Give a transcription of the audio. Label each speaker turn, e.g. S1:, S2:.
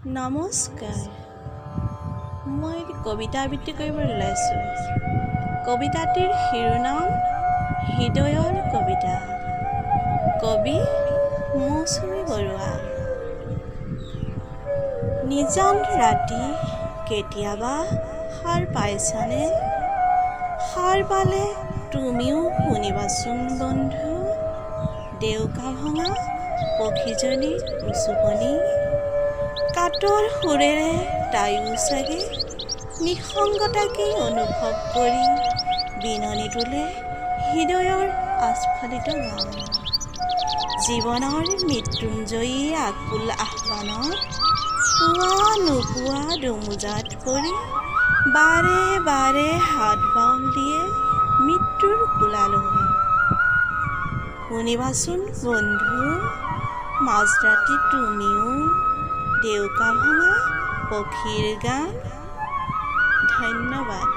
S1: নমস্কাৰ। মই কবিতা আবৃত্তি কৰিবলৈ ওলাইছোঁ। কবিতাটিৰ শিৰোনাম হৃদয়ৰ কবিতা। কবি মৌচুমী বৰুৱা। নিজান ৰাতি কেতিয়াবা সাৰ পাইছানে? সাৰ পালে তুমিও শুনিবাচোন বন্ধু, ডেউকা ভঙা পক্ষীজনীৰ উচুপনি। কাতৰ সুৰেৰে তাইও চাগে নিসংগতাকেই অনুভৱ কৰি বিননি তোলে হৃদয়ৰ আস্ফালিত গান। জীৱনৰ মৃত্যুঞ্জয়ী আকুল আহ্বানত পোৱা নোপোৱা দোমোজাত পৰি বাৰে বাৰে হাত বাউল দিয়ে মৃত্যুৰ কোলালৈ। শুনিবাচোন বন্ধু, মাজৰাতি তুমিও ডেউকা ভঙা পক্ষীৰ গান। ধন্যবাদ।